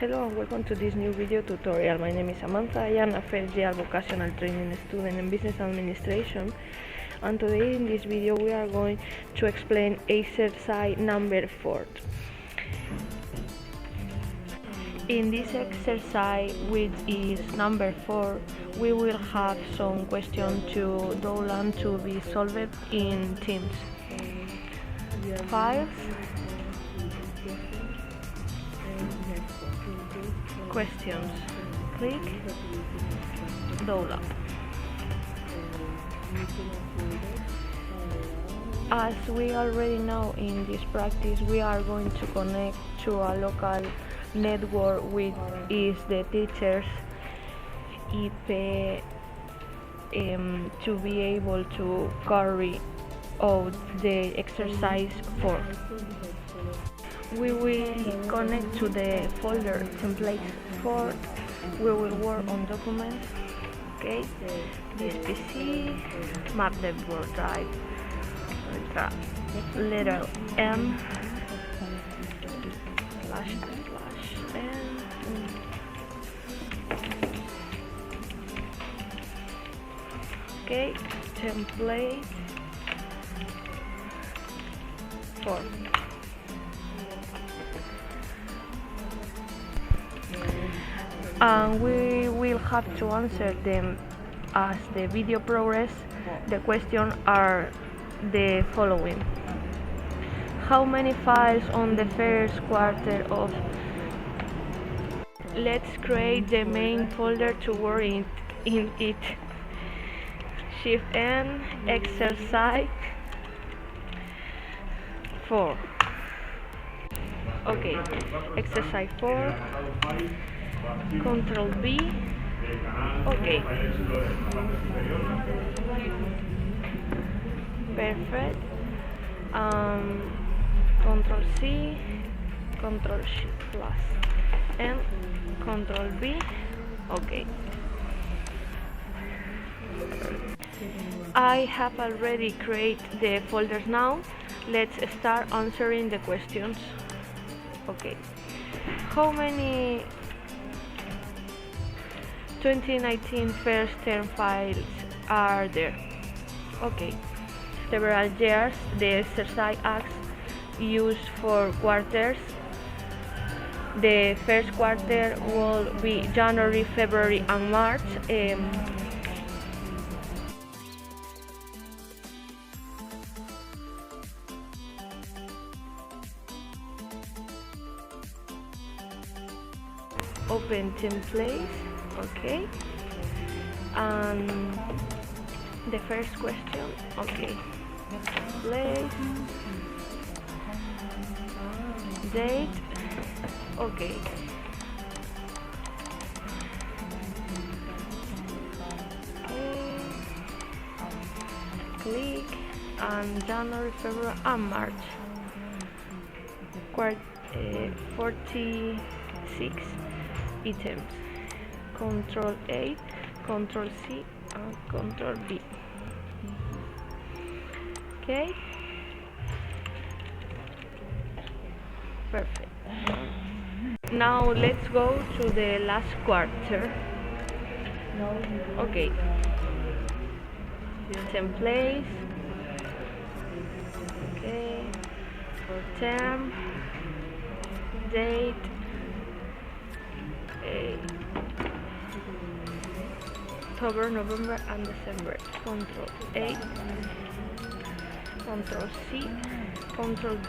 Hello and welcome to this new video tutorial. My name is Samantha. I am a first year vocational training student in business administration, and today in this video we are going to explain exercise number 4. In this exercise, which is number 4, we will have some questions to do and to be solved in teams. Files, questions, click download. As we already know, in this practice we are going to connect to a local network which is the teacher's IP to be able to carry out the exercise 4. We will connect to the folder template 4. We will work on documents. Okay, this PC, map network drive, letter M / N. Okay, template 4. And we will have to answer them as the video progress. The questions are the following: how many files on the first quarter of? Let's create the main folder to work in it. Shift N, exercise 4. Okay, exercise 4. Control B. Okay. Perfect. Control C, Control Shift plus, and Control B. Okay. I have already created the folders now. Let's start answering the questions. Okay. How many 2019 first term files are there? Okay. Several years. The exercise asks used for quarters. The first quarter will be January, February, and March. Open template. Okay, and the first question. Okay, place, date. Okay, click, and January, February, and March. 46 items. Control A, Control C, and Control V. Okay, perfect. Now let's go to the last quarter. Okay, templates. Okay, term, date, October, November, and December. Control A, Control C, Control V.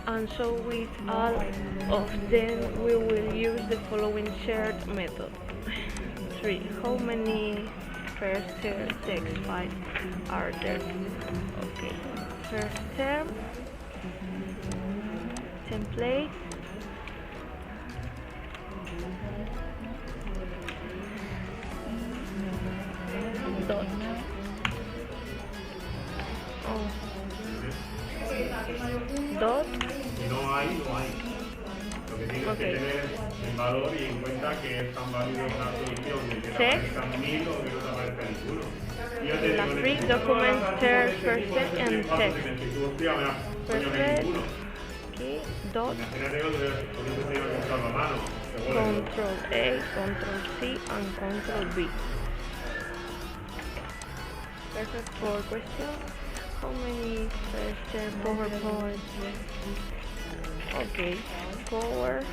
And so with all of them we will use the following shared method. 3. How many first term text files are there? Okay, first term, template, dot. Dot Lo que tienes que tener en valor y en cuenta que es tan válido una solución de que te aparezcan 1000 o que no te aparezca ninguno. La free document third person and text. Perfect. Okay. Dot. Control A, Control C, and Control V. Perfect for question. How many first PowerPoint? Okay. Power.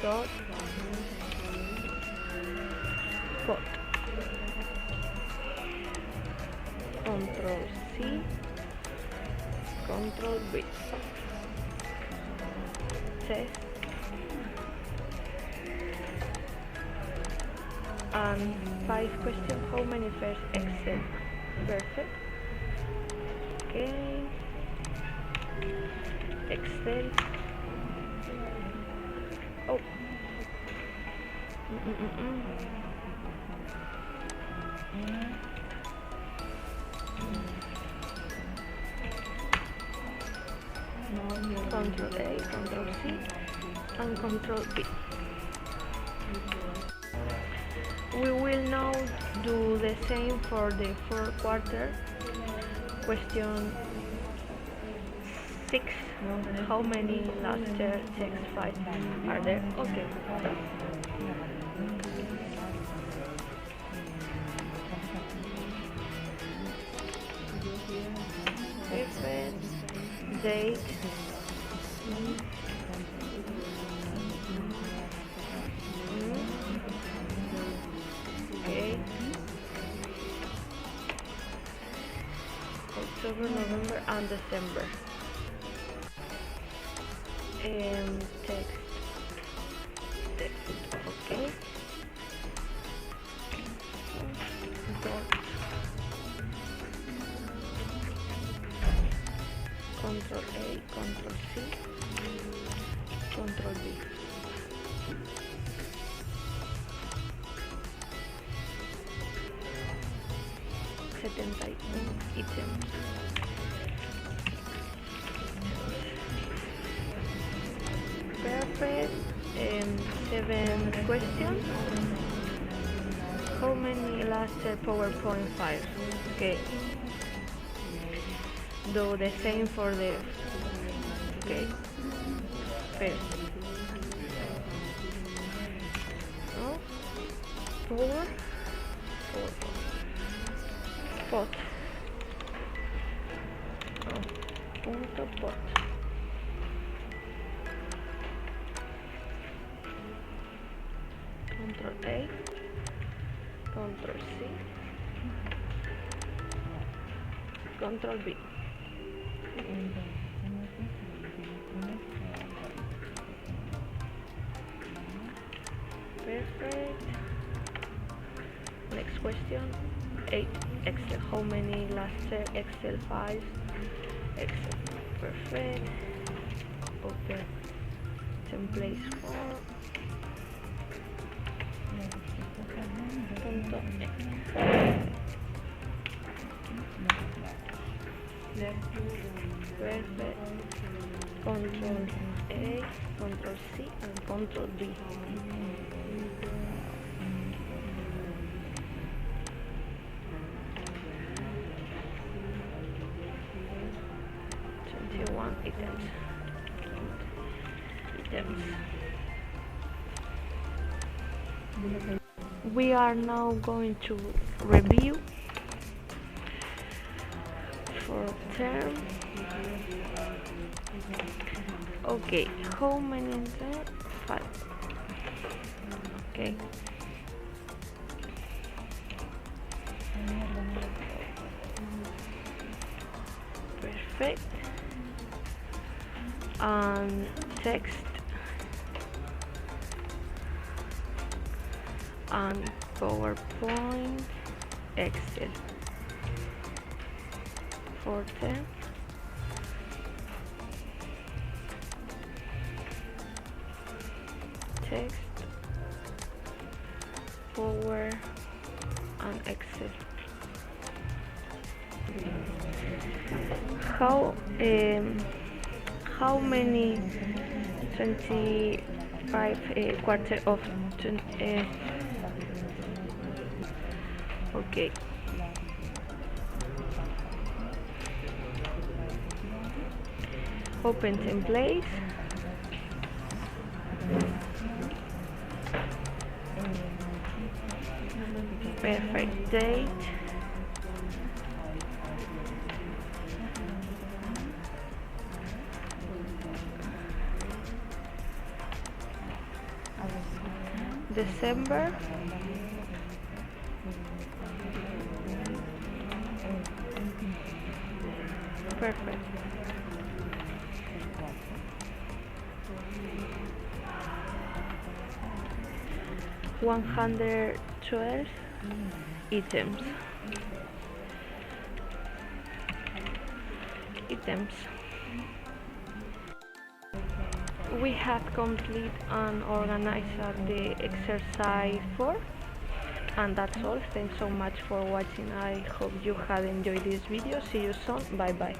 Dot. Spot. Control C, Control V. Test. And 5 questions. How many first Excel? Perfect. Okay. Excel. Oh. Control A, Control C, and Control V. We will now do the same for the fourth quarter. Question 6. How many last year text files are there? Okay. Perfect. Date. Okay. October, November, and December. Text. Okay. Dot. Control A, Control C, Control V. Items. Perfect. 7 questions. How many last PowerPoint files? Okay. Do the same for the. Okay. First. Oh. Power. Pot. Oh. Punto pot. Control A, Control C, Control V. Perfect. Next question. 8. Excel. How many last Excel files? Excel. Perfect. Open. Templates 4. Perfect. Control A, Control C, and Control V. We are now going to review for term. Okay, how many is that? 5. Okay. Perfect. And text and PowerPoint, Excel. For them. Text, Power, and Excel. How many 25 quarter of okay. Open templates. Perfect date. December. Perfect. 112 items. We have completed and organized the exercise 4, and that's all. Thanks so much for watching. I hope you have enjoyed this video. See you soon. Bye bye.